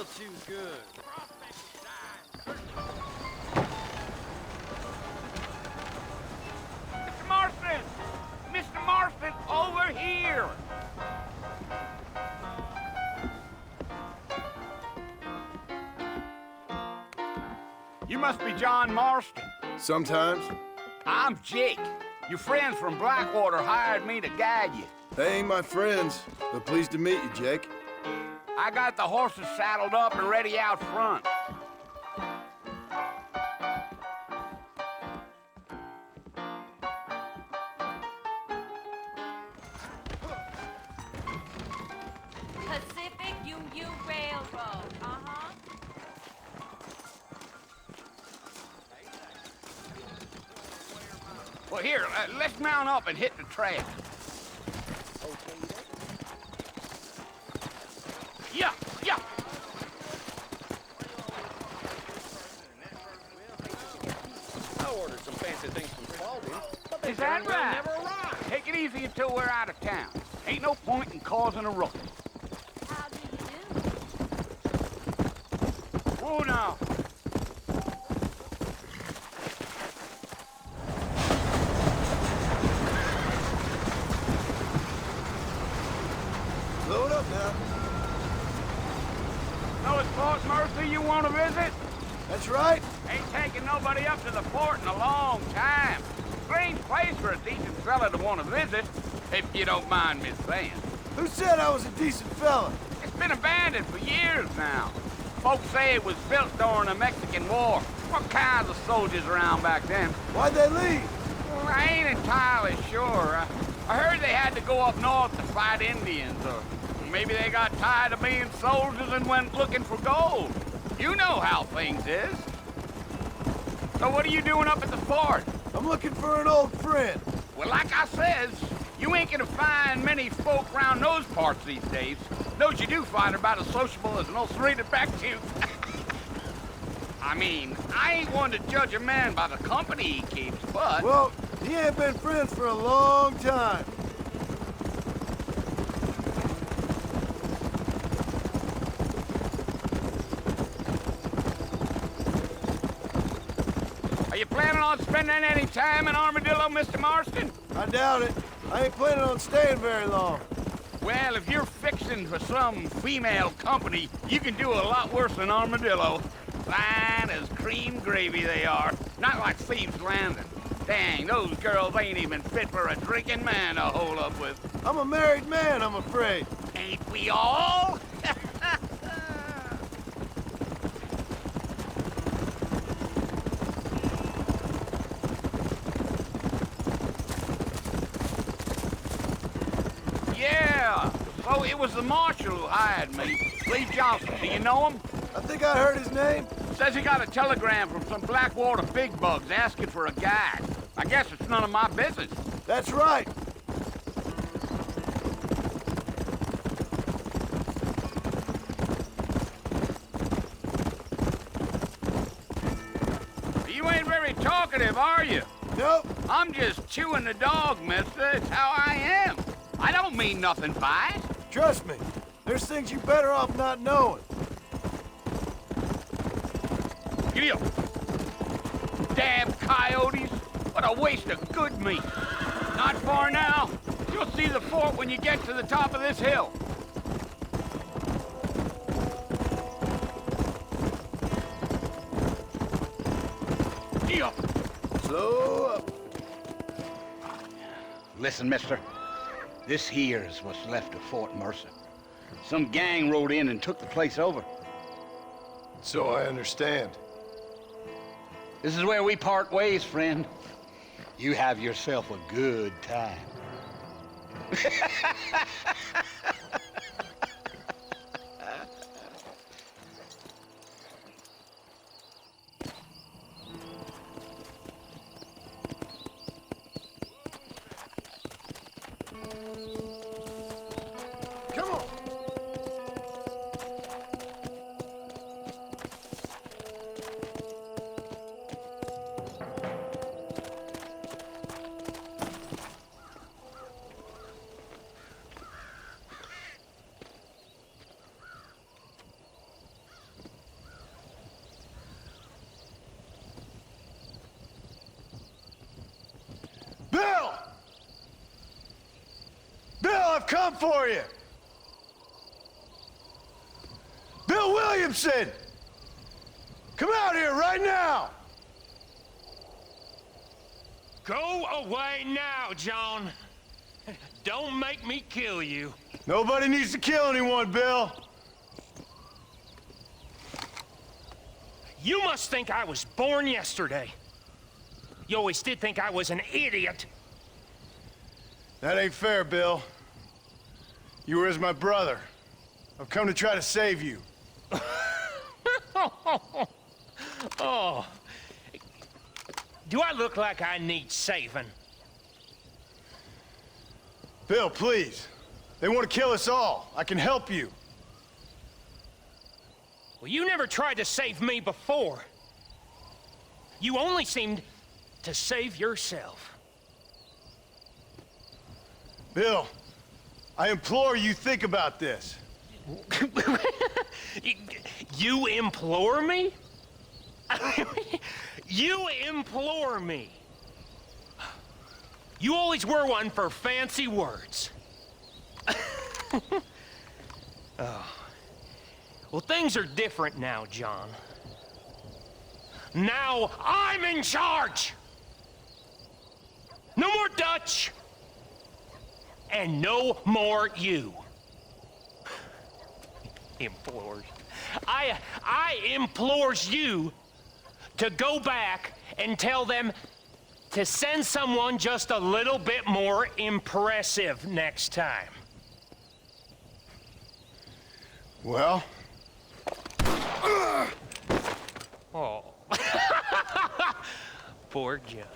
real too good. Mr. Marston! Mr. Marston, over here! You must be John Marston. Sometimes. I'm Jake. Your friends from Blackwater hired me to guide you. They ain't my friends, but pleased to meet you, Jake. I got the horses saddled up and ready out front. Pacific Union Railroad, Well, here, let's mount up and hit the trail. Yeah, yeah. I ordered some fancy things from Spalding, but they Is that darn well right? never arrived. Take it easy until we're out of town. Ain't no point in causing a ruckus. How do you do? Whoa now. Load up now. Know it's Fort Mercy you want to visit? That's right. Ain't taking nobody up to the fort in a long time. Strange place for a decent fella to want to visit, if you don't mind me saying. Who said I was a decent fella? It's been abandoned for years now. Folks say it was built during the Mexican War. What kinds of soldiers around back then? Why'd they leave? Well, I ain't entirely sure. I heard they had to go up north to fight Indians, or maybe they got tired of being soldiers and went looking for gold. You know how things is. So what are you doing up at the fort? I'm looking for an old friend. Well, like I says, you ain't gonna find many folk around those parts these days. Those you do find are about as sociable as an ulcerated back tooth. I mean, I ain't one to judge a man by the company he keeps, but... Well, he ain't been friends for a long time. Are you planning on spending any time in Armadillo, Mr. Marston? I doubt it. I ain't planning on staying very long. Well, if you're fixing for some female company, you can do a lot worse than Armadillo. Fine as cream gravy they are. Not like Thieves Landing. Dang, those girls ain't even fit for a drinking man to hold up with. I'm a married man, I'm afraid. Ain't we all? Yeah, so it was the marshal who hired me. Lee Johnson, do you know him? I think I heard his name. Says he got a telegram from some Blackwater big bugs asking for a guide. I guess it's none of my business. That's right. You ain't very talkative, are you? Nope. I'm just chewing the dog, mister. It's how I am. I don't mean nothing by it. Trust me. There's things you better off not knowing. Giddy up. Damn coyotes. What a waste of good meat. Not far now. You'll see the fort when you get to the top of this hill. Giddy up. Slow up. Listen, mister. This here is what's left of Fort Mercer. Some gang rode in and took the place over. So I understand. This is where we part ways, friend. You have yourself a good time. Come on. come for you! Bill Williamson! Come out here right now! Go away now, John. Don't make me kill you. Nobody needs to kill anyone, Bill. You must think I was born yesterday. You always did think I was an idiot. That ain't fair, Bill. You were as my brother. I've come to try to save you. Oh. Do I look like I need saving? Bill, please. They want to kill us all. I can help you. Well, you never tried to save me before. You only seemed to save yourself. Bill, I implore you think about this. You implore me? You implore me. You always were one for fancy words. Oh. Well, things are different now, John. Now I'm in charge! No more Dutch! And no more you. Implores. I implores you to go back and tell them to send someone just a little bit more impressive next time. Well? Oh. Poor John.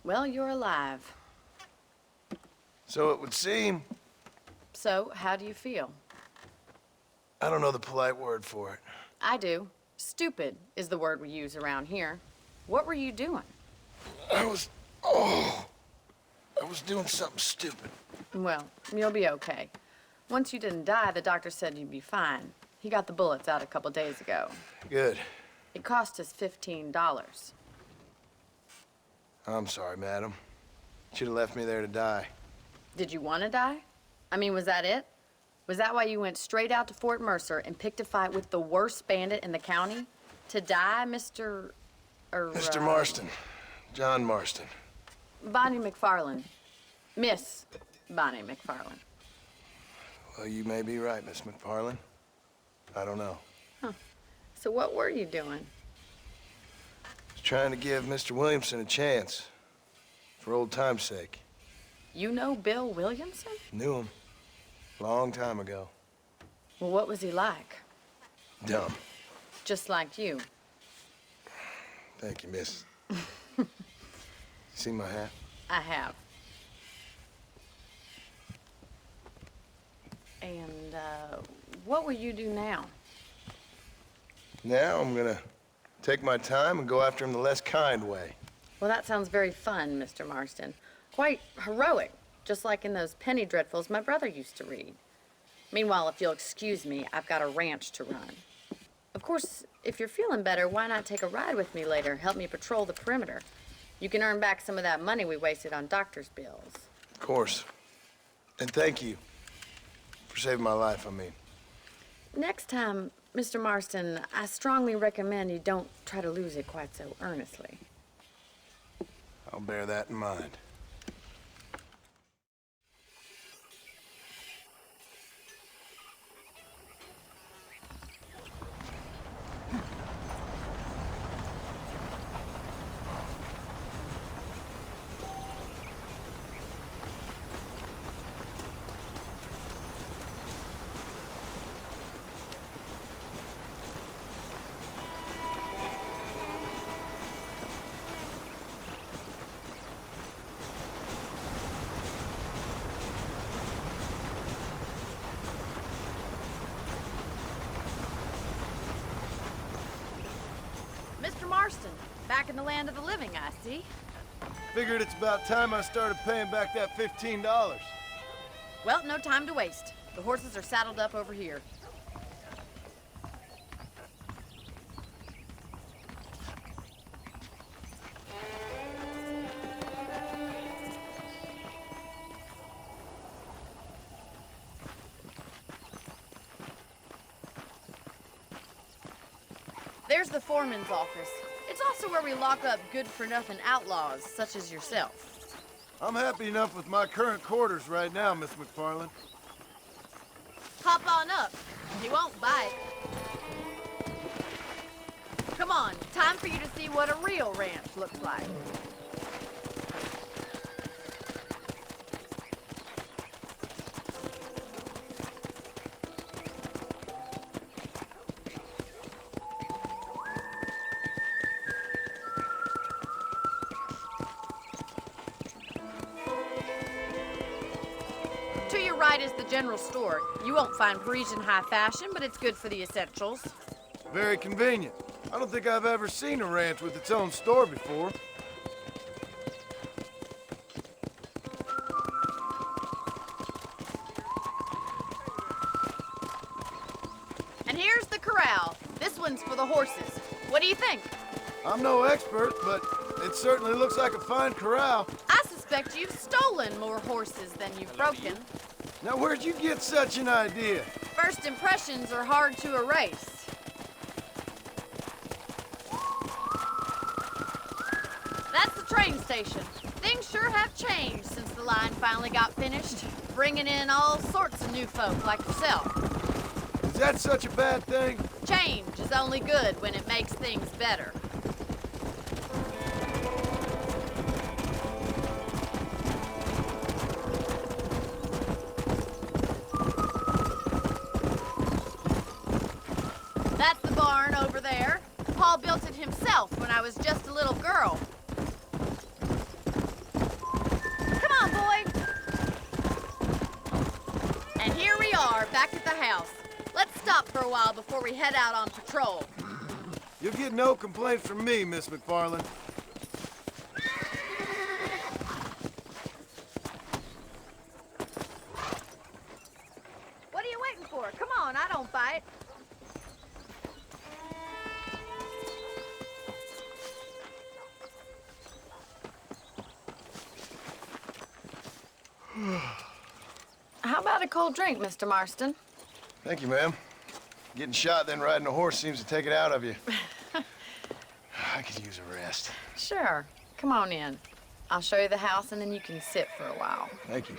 Well, you're alive. So it would seem. So, how do you feel? I don't know the polite word for it. I do. Stupid is the word we use around here. What were you doing? I was doing something stupid. Well, you'll be okay. Once you didn't die, the doctor said you'd be fine. He got the bullets out a couple days ago. Good. It cost us $15. I'm sorry, madam. Should have left me there to die. Did you want to die? I mean, was that it? Was that why you went straight out to Fort Mercer and picked a fight with the worst bandit in the county? To die, Mr. Mr. Marston. John Marston. Bonnie McFarland. Miss Bonnie McFarland. Well, you may be right, Miss McFarland. I don't know. Huh. So what were you doing? Was trying to give Mr. Williamson a chance. For old time's sake. You know Bill Williamson? Knew him. Long time ago. Well, what was he like? Dumb. Just like you. Thank you, miss. See my hat? I have. And, what will you do now? Now I'm gonna take my time and go after him the less kind way. Well, that sounds very fun, Mr. Marston. Quite heroic, just like in those penny dreadfuls my brother used to read. Meanwhile, if you'll excuse me, I've got a ranch to run. Of course, if you're feeling better, why not take a ride with me later? Help me patrol the perimeter. You can earn back some of that money we wasted on doctor's bills. Of course. And thank you for saving my life, I mean. Next time, Mr. Marston, I strongly recommend you don't try to lose it quite so earnestly. I'll bear that in mind. Mr. Marston, back in the land of the living, I see. Figured it's about time I started paying back that $15. Well, no time to waste. The horses are saddled up over here. There's the foreman's office. It's also where we lock up good-for-nothing outlaws, such as yourself. I'm happy enough with my current quarters right now, Miss McFarland. Hop on up. He won't bite. Come on, time for you to see what a real ranch looks like. To your right is the general store. You won't find Parisian high fashion, but it's good for the essentials. Very convenient. I don't think I've ever seen a ranch with its own store before. And here's the corral. This one's for the horses. What do you think? I'm no expert, but it certainly looks like a fine corral. I suspect you've stolen more horses than you've broken. Now, where'd you get such an idea? First impressions are hard to erase. That's the train station. Things sure have changed since the line finally got finished, bringing in all sorts of new folk like yourself. Is that such a bad thing? Change is only good when it makes things better. That's the barn over there. Paul built it himself when I was just a little girl. Come on, boy. And here we are, back at the house. Let's stop for a while before we head out on patrol. You'll get no complaints from me, Miss McFarland. What are you waiting for? Come on, I don't bite. How about a cold drink, Mr. Marston? Thank you, ma'am. Getting shot, then riding a horse seems to take it out of you. I could use a rest. Sure. Come on in. I'll show you the house, and then you can sit for a while. Thank you.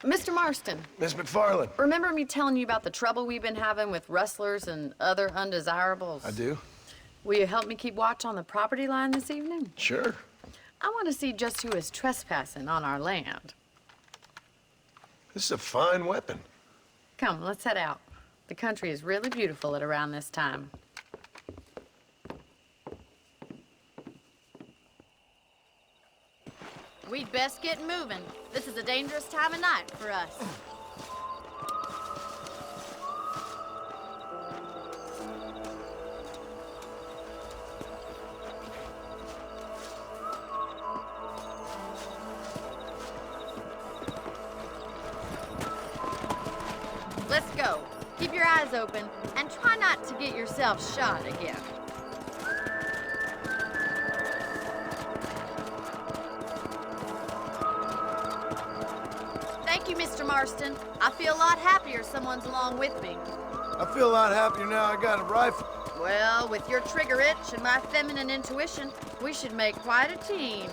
Mr. Marston, Miss McFarland. remember me telling you about the trouble we've been having with rustlers and other undesirables? I do? Will you help me keep watch on the property line this evening? Sure. I want to see just who is trespassing on our land. This is a fine weapon. Come, let's head out. The country is really beautiful at around this time. We'd best get moving. This is a dangerous time of night for us. Let's go. Keep your eyes open and try not to get yourself shot again. Thank you, Mr. Marston. I feel a lot happier someone's along with me. I feel a lot happier now I got a rifle. Well, with your trigger itch and my feminine intuition, we should make quite a team.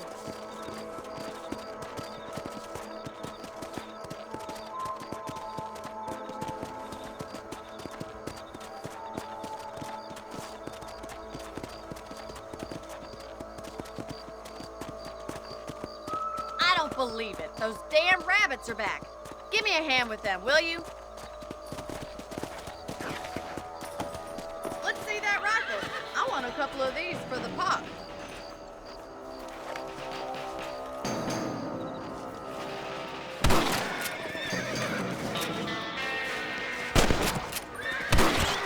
I don't believe it. Those damn rabbits are back. Give me a hand with them, will you? Let's see that rifle. I want a couple of these for the pop.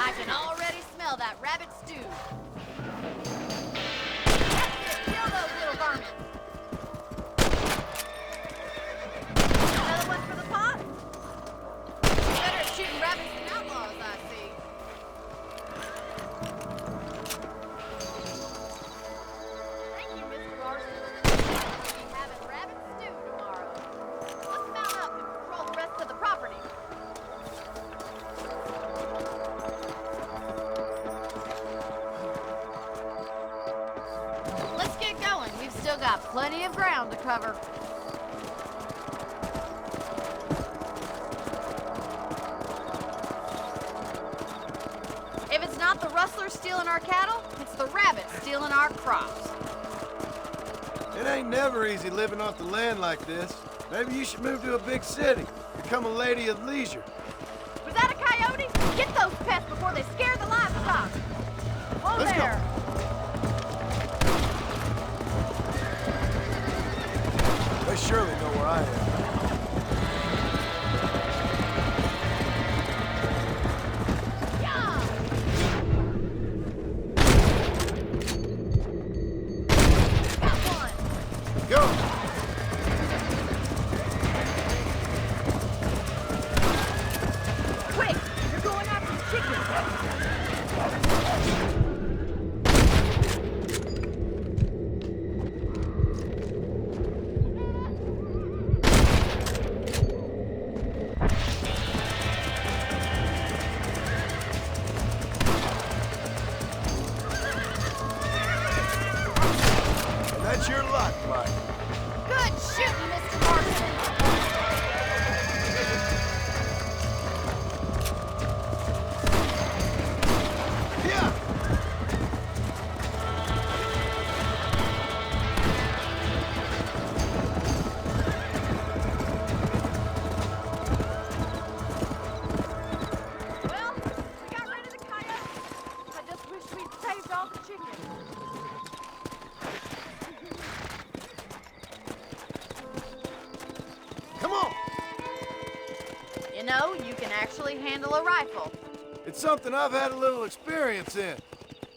I can already smell that rabbit stew. Kill those little varmints. Another one for the pot? Better at shooting rabbits than outlaws, I see. Thank you, Mr. Marston. We'll be having rabbit stew tomorrow. Let's mount up and patrol the rest of the property. Let's get going. We've still got plenty of ground to cover. If it's not the rustlers stealing our cattle, it's the rabbits stealing our crops. It ain't never easy living off the land like this. Maybe you should move to a big city. Become a lady of leisure. Was that a coyote? Get those pests before they scare the livestock. Whoa Let's go. there. They surely know where I am. Yeah. Got one. Go! Quick, you're going after the chickens. And that's your luck, Mike. Good shooting, Mr. Marston. Yeah! Well, we got rid of the coyotes. I just wish we'd saved all the chickens. Come on! You know, you can actually handle a rifle. It's something I've had a little experience in.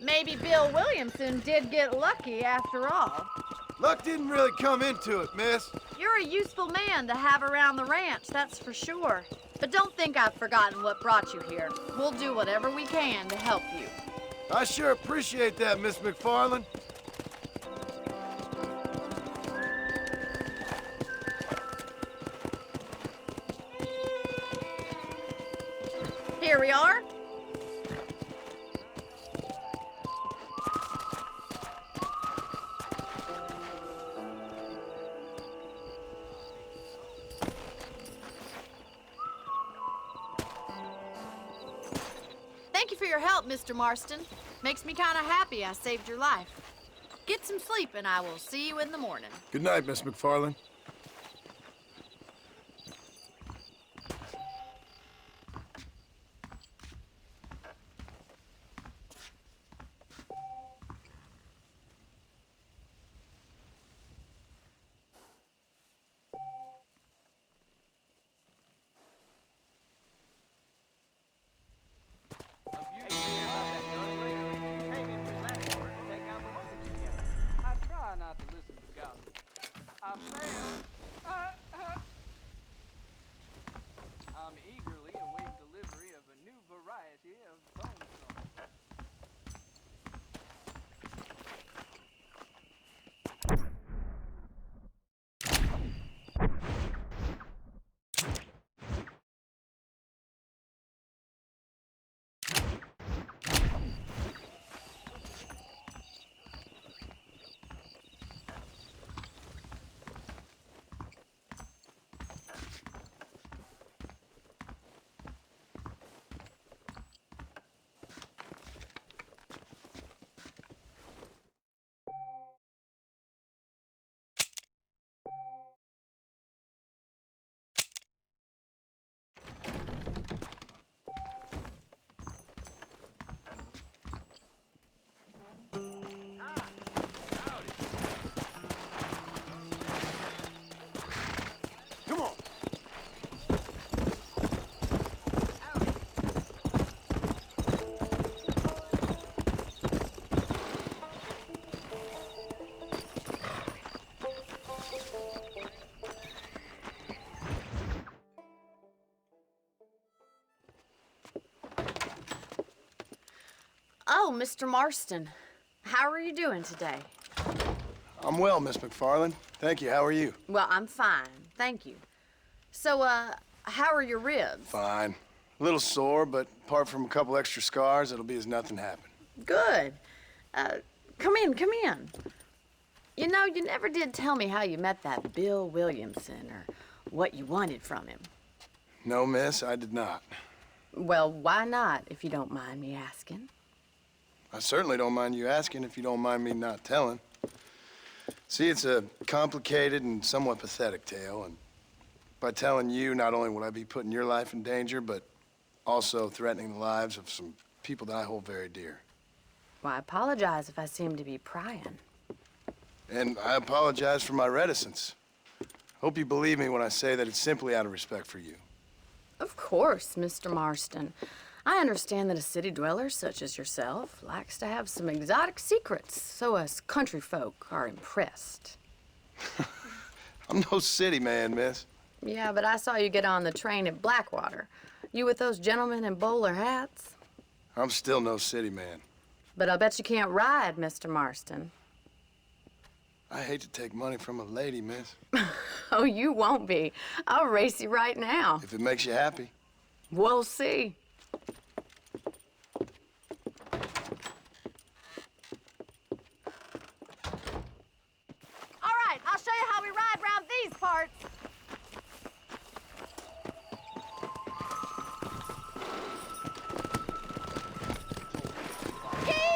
Maybe Bill Williamson did get lucky after all. Luck didn't really come into it, miss. You're a useful man to have around the ranch, that's for sure. But don't think I've forgotten what brought you here. We'll do whatever we can to help you. I sure appreciate that, Miss McFarland. Here we are. Thank you for your help, Mr. Marston. Makes me kind of happy I saved your life. Get some sleep and I will see you in the morning. Good night, Miss McFarland. I try not to listen to gossip. I say Oh, Mr. Marston. How are you doing today? I'm well, Miss McFarland. Thank you. How are you? Well, I'm fine. Thank you. So, how are your ribs? Fine. A little sore, but apart from a couple extra scars, it'll be as nothing happened. Good. Come in, come in. You know, you never did tell me how you met that Bill Williamson or what you wanted from him. No, miss, I did not. Well, why not, if you don't mind me asking? I certainly don't mind you asking if you don't mind me not telling. See, it's a complicated and somewhat pathetic tale, and by telling you, not only would I be putting your life in danger, but also threatening the lives of some people that I hold very dear. Well, I apologize if I seem to be prying. And I apologize for my reticence. Hope you believe me when I say that it's simply out of respect for you. Of course, Mr. Marston. I understand that a city dweller such as yourself likes to have some exotic secrets, so us country folk are impressed. I'm no city man, miss. Yeah, but I saw you get on the train at Blackwater. You with those gentlemen in bowler hats? I'm still no city man. But I'll bet you can't ride, Mr. Marston. I hate to take money from a lady, miss. Oh, you won't be. I'll race you right now. If it makes you happy. We'll see. All right, I'll show you how we ride around these parts.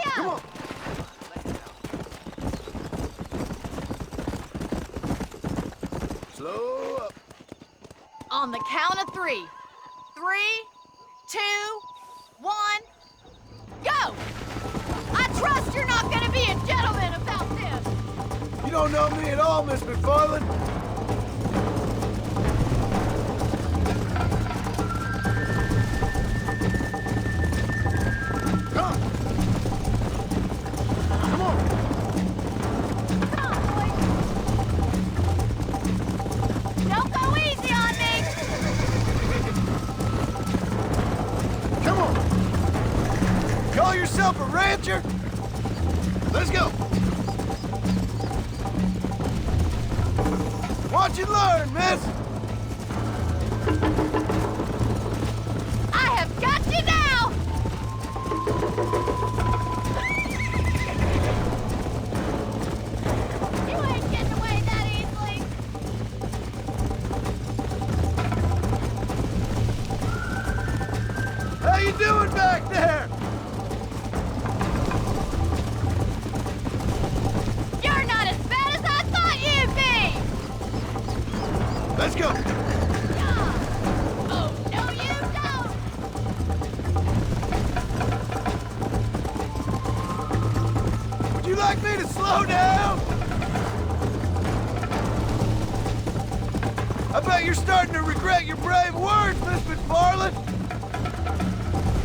Come on. Slow up. On the count of 3. 3, 2, 1, go! I trust you're not gonna be a gentleman about this. You don't know me at all, Miss McFarland. Come. Come on. Come on, boys. Don't go easy on me. Come on. Call yourself a rancher? Let's go. Watch and learn, miss. I have got you now. You ain't getting away that easily. How you doing back there? You're not as bad as I thought you'd be. Let's go. Oh, no, you don't. Would you like me to slow down? I bet you're starting to regret your brave words, Miss McFarland.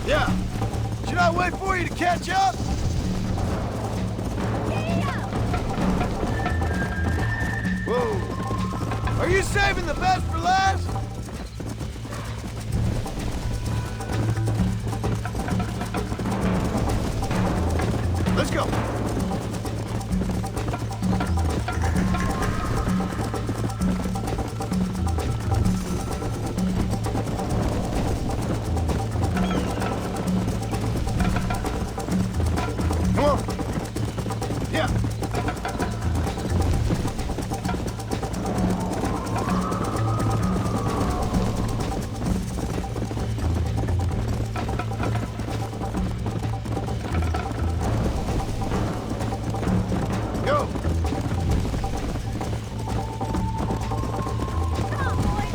Yeah. Should I wait for you to catch up? Whoa. Are you saving the best for last? Let's go. Come on. Yeah. Go. Come on, boys.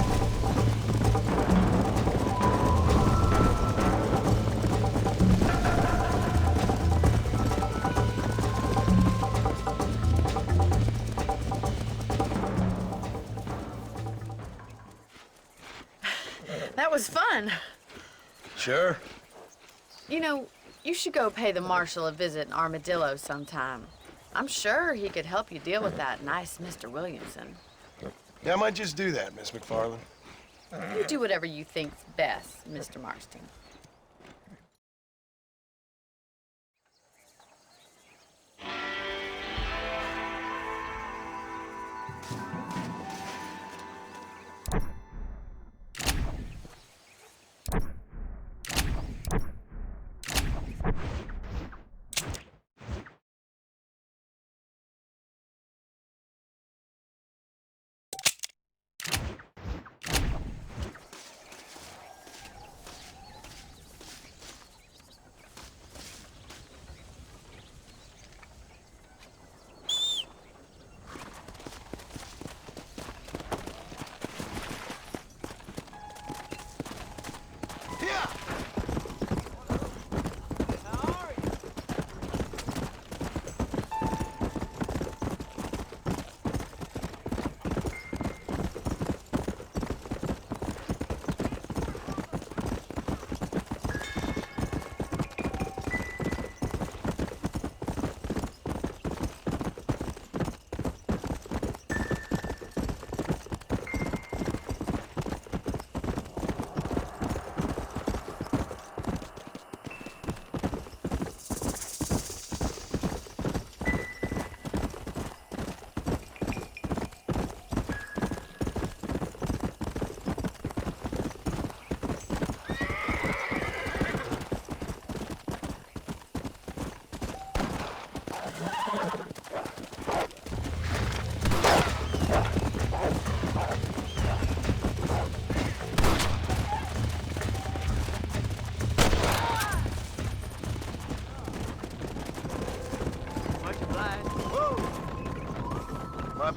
That was fun. Sure. You know, you should go pay the marshal a visit in Armadillo sometime. I'm sure he could help you deal with that nice Mr. Williamson. Yeah, I might just do that, Miss McFarland. You do whatever you think's best, Mr. Marston.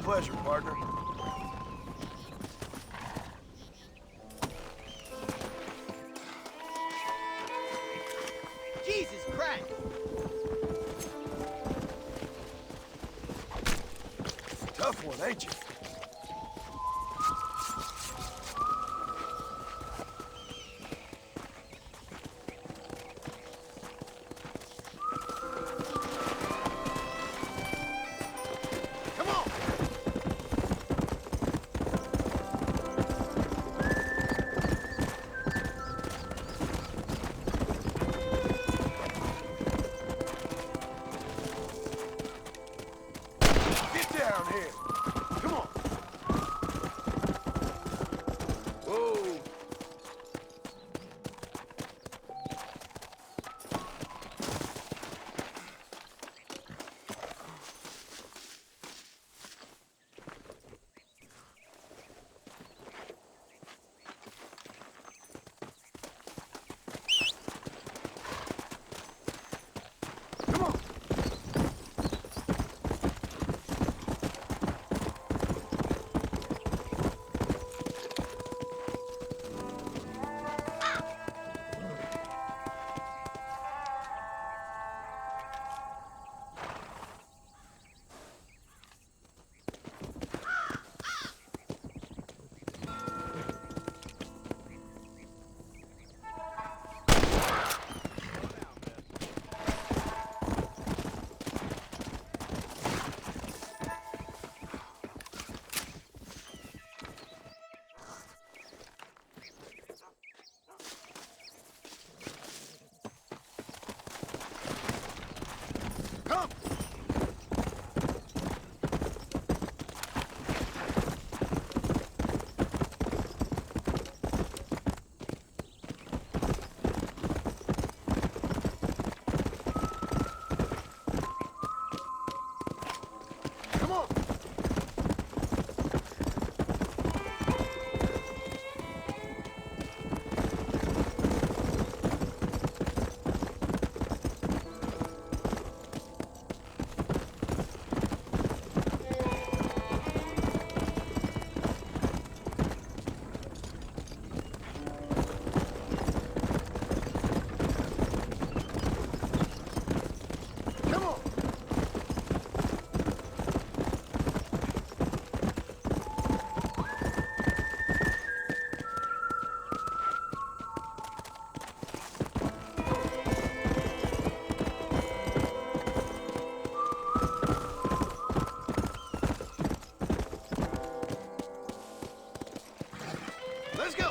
pleasure, partner. Jesus Christ! Tough one, ain't you? Come on! Get down here. Come on. Whoa. Come on. Come! Come on! Come on! Let's go!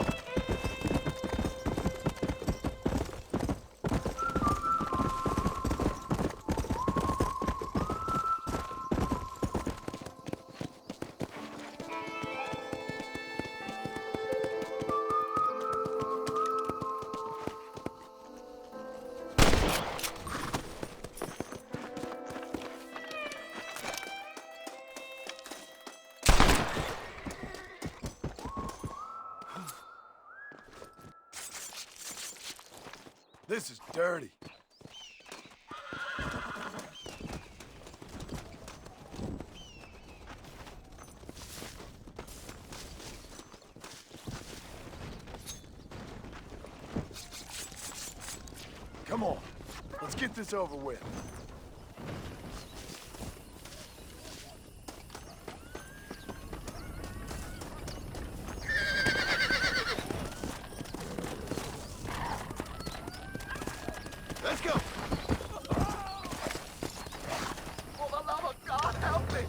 This is dirty. Come on, let's get this over with. Let's go! For the love of God, help me!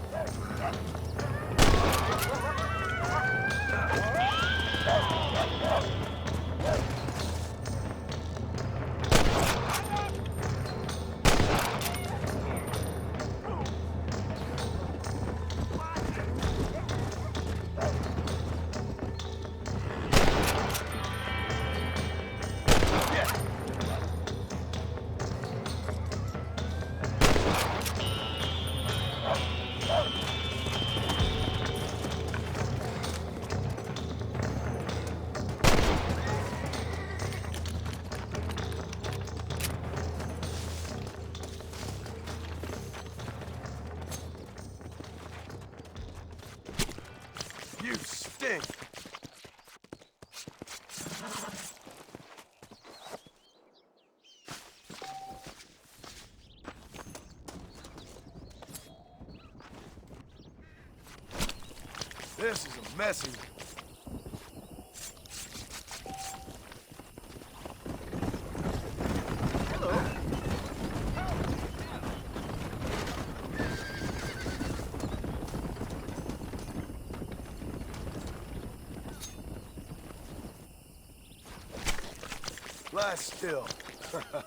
This is a messy one. Lie still. Hello.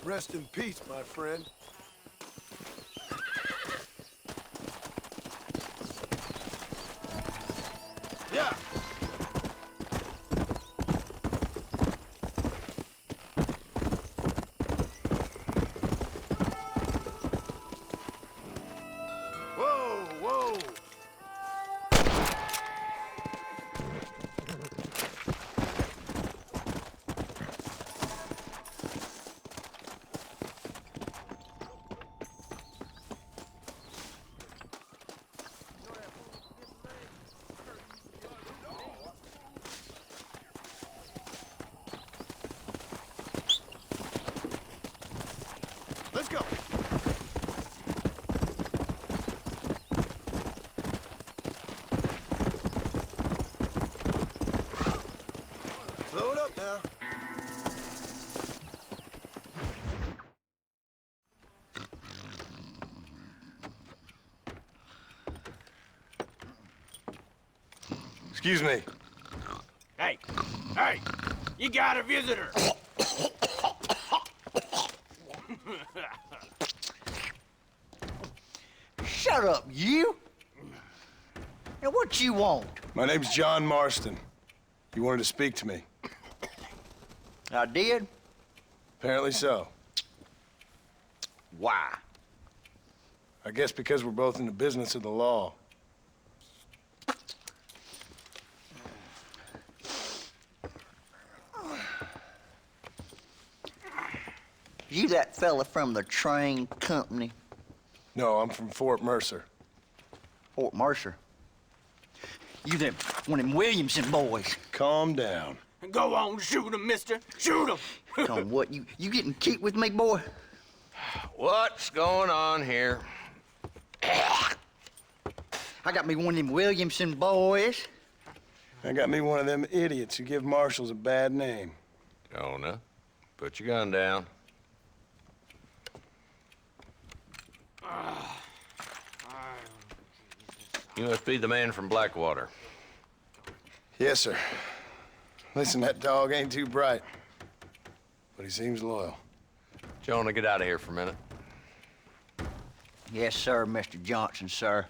Rest in peace, my friend. Yeah. Whoa, whoa. Let's go. Slow it up now. Excuse me. Hey, hey, you got a visitor. Shut up, you! Now, what you want? My name's John Marston. You wanted to speak to me. I did? Apparently so. Why? I guess because we're both in the business of the law. You that fella from the train company, No, I'm from Fort Mercer. Fort Mercer? You them one of them Williamson boys. Calm down. Go on, shoot him, mister. Shoot him. On what, you getting cute with me, boy? What's going on here? I got me one of them Williamson boys. I got me one of them idiots who give marshals a bad name. Jonah, put your gun down. You must be the man from Blackwater. Yes, sir. Listen, that dog ain't too bright, but he seems loyal. Jonah, get out of here for a minute. Yes, sir, Mr. Johnson, sir.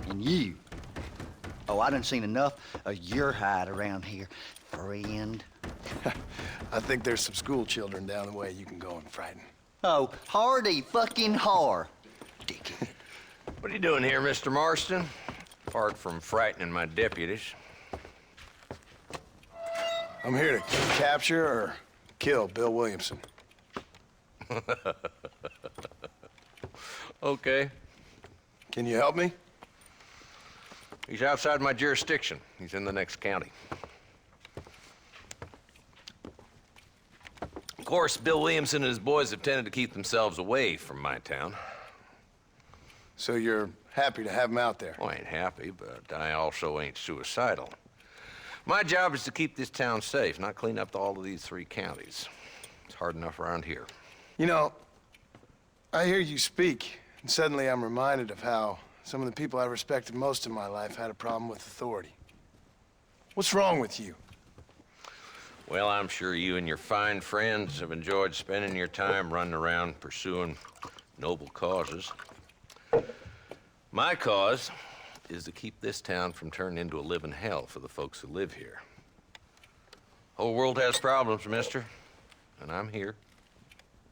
And you. Oh, I done seen enough of your hide around here, friend. I think there's some school children down the way you can go and frighten. Oh, hardy fucking har. Dickhead. What are you doing here, Mr. Marston? Apart from frightening my deputies. I'm here to capture or kill Bill Williamson. Okay. Can you help me? He's outside my jurisdiction. He's in the next county. Of course, Bill Williamson and his boys have tended to keep themselves away from my town. So you're happy to have him out there? Well, I ain't happy, but I also ain't suicidal. My job is to keep this town safe, not clean up all of these 3 counties. It's hard enough around here. You know, I hear you speak, and suddenly I'm reminded of how some of the people I respected most in my life had a problem with authority. What's wrong with you? Well, I'm sure you and your fine friends have enjoyed spending your time running around pursuing noble causes. My cause is to keep this town from turning into a living hell for the folks who live here. Whole world has problems, mister, and I'm here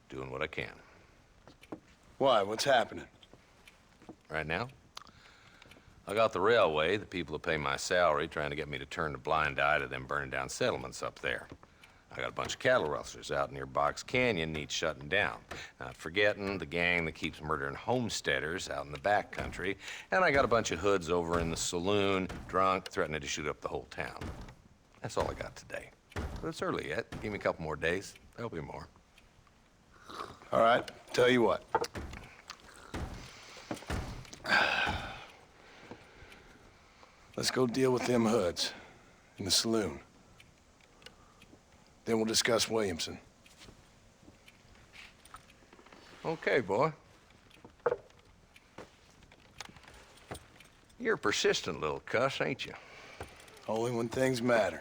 doing what I can. Why? What's happening? Right now, I got the railway, the people who pay my salary, trying to get me to turn a blind eye to them burning down settlements up there. I got a bunch of cattle rustlers out near Box Canyon needs shutting down. Not forgetting the gang that keeps murdering homesteaders out in the back country. And I got a bunch of hoods over in the saloon, drunk, threatening to shoot up the whole town. That's all I got today. But it's early yet. Give me a couple more days. There'll be more. All right, tell you what. Let's go deal with them hoods in the saloon. Then we'll discuss Williamson. Okay, boy. You're a persistent little cuss, ain't you? Only when things matter.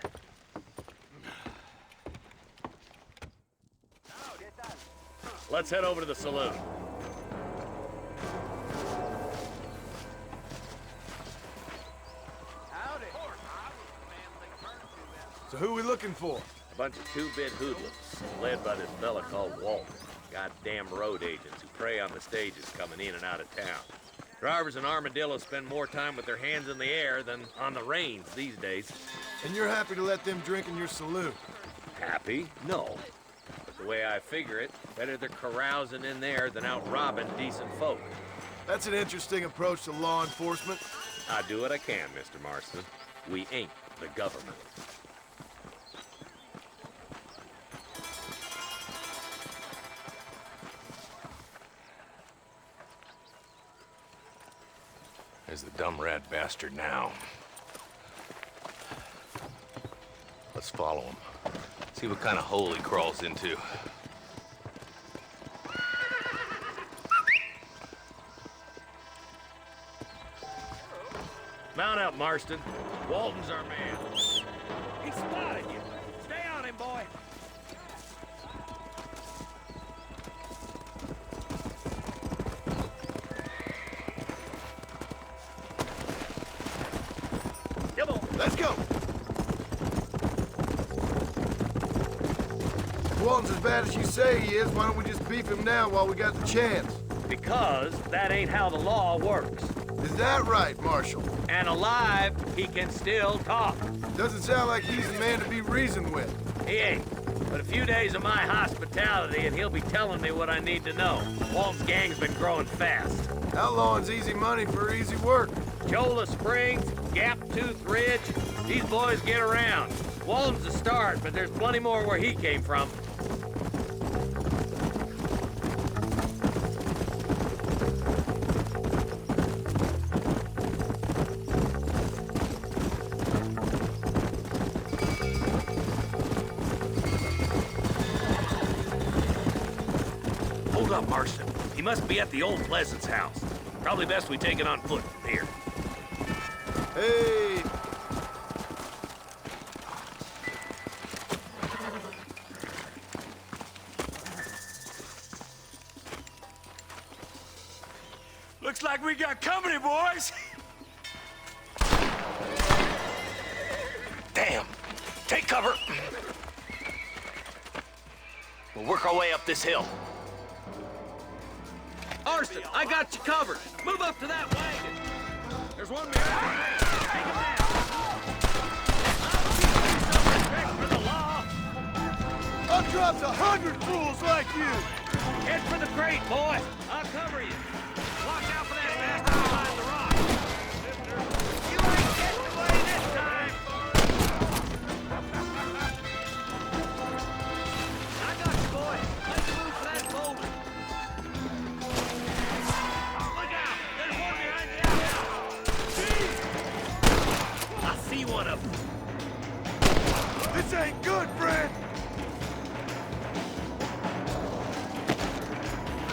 Let's head over to the saloon. So who we looking for? A bunch of two-bit hoodlums, led by this fella called Walton. Goddamn road agents who prey on the stages coming in and out of town. Drivers and armadillos spend more time with their hands in the air than on the reins these days. And you're happy to let them drink in your saloon? Happy? No. But the way I figure it, better they're carousing in there than out robbing decent folk. That's an interesting approach to law enforcement. I do what I can, Mr. Marston. We ain't the government. There's the dumb rat bastard now. Let's follow him. See what kind of hole he crawls into. Mount up, Marston. Walton's our man. He spotted you. Stay on him, boy. Come on. Let's go! If Walton's as bad as you say he is, why don't we just beef him now while we got the chance? Because that ain't how the law works. Is that right, Marshal? And alive, he can still talk. Doesn't sound like he's the man to be reasoned with. He ain't. But a few days of my hospitality and he'll be telling me what I need to know. Walton's gang's been growing fast. Outlawing's easy money for easy work. Cholla Springs, Gap Tooth Ridge, these boys get around. Walton's the start, but there's plenty more where he came from. Hold up, Marston. He must be at the old Pleasance house. Probably best we take it on foot from here. Hey! Looks like we got company, boys. Damn. Take cover. We'll work our way up this hill. Marston, I got you covered. Move up to that wagon. There's one behind me. Take him down. Some respect for the law. I've dropped 100 fools like you! Head for the crate, boy. I'll cover you. Watch out for that bastard behind the rock. You ain't getting away this time. I got you, boy. Let's move for that boulder. Look out! There's one behind the outhouse. I see one of them. This ain't good, friend!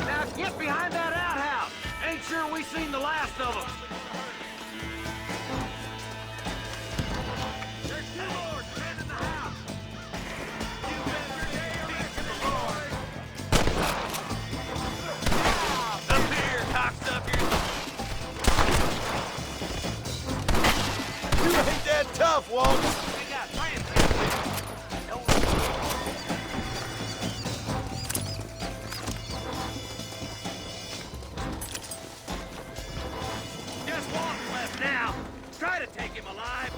Now get behind that outhouse. Ain't sure we seen the last of them. There's two more defending the house. You bet your damn ass to the Lord. Up here, cocksuckers. You ain't that tough, Walton! We got friends. Just one left now. Try to take him alive.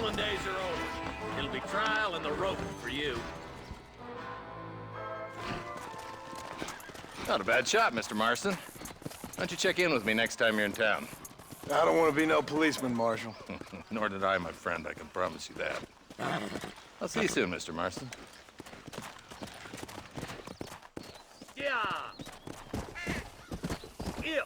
fooling days are over. It'll be trial and the rope for you. Not a bad shot, Mr. Marston. Why don't you check in with me next time you're in town? I don't want to be no policeman, Marshal. Nor did I, my friend. I can promise you that. I'll see you soon, Mr. Marston. Yeah. Yeah.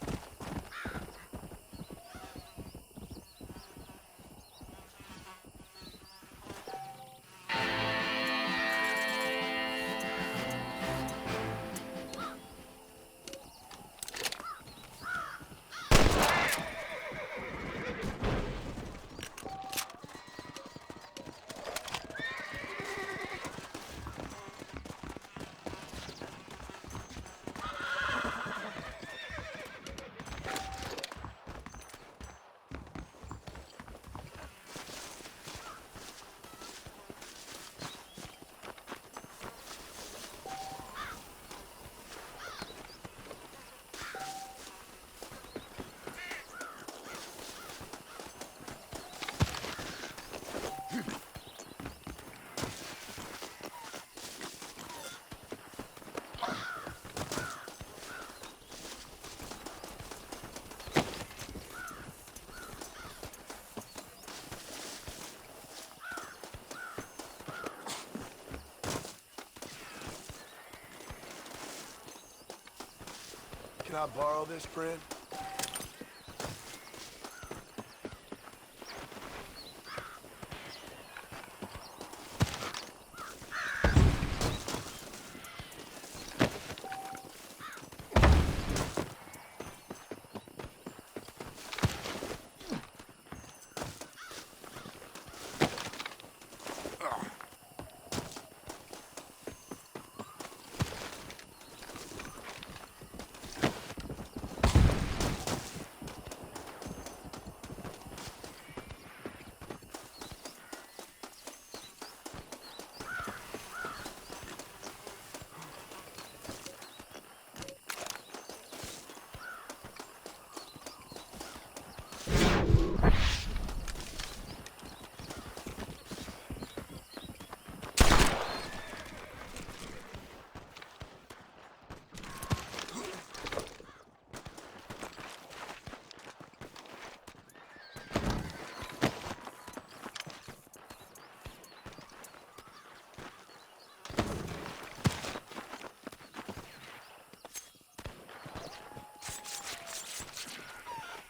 Can I borrow this, friend?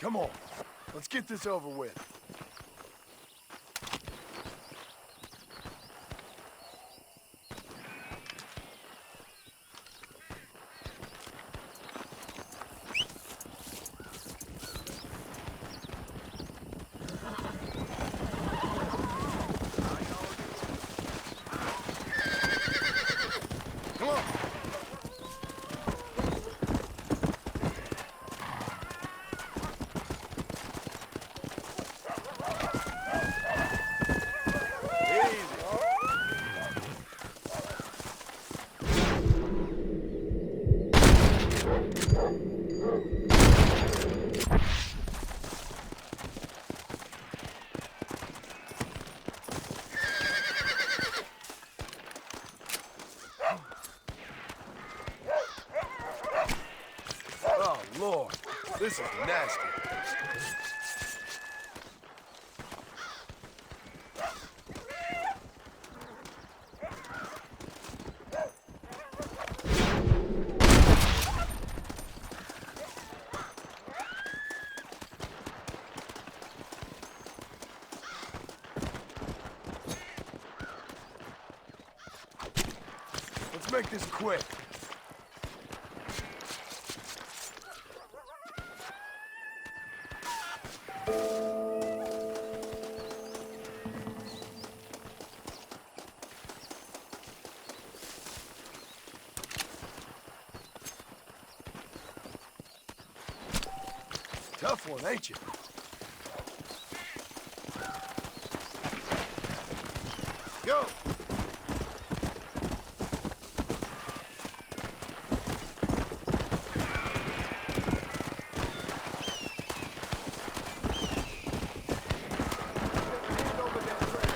Come on, let's get this over with. Come on. Oh, Lord, this is nasty. Let's make this quick. Tough one, ain't you? Go! Hand over that trash.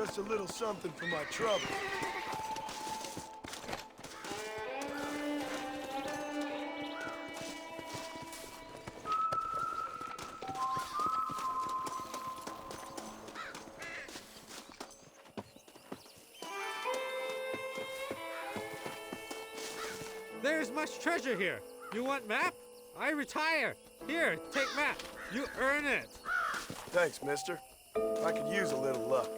Just a little something for my trouble. There's much treasure here. You want map? I retire. Here, take map. You earn it. Thanks, mister. I could use a little luck.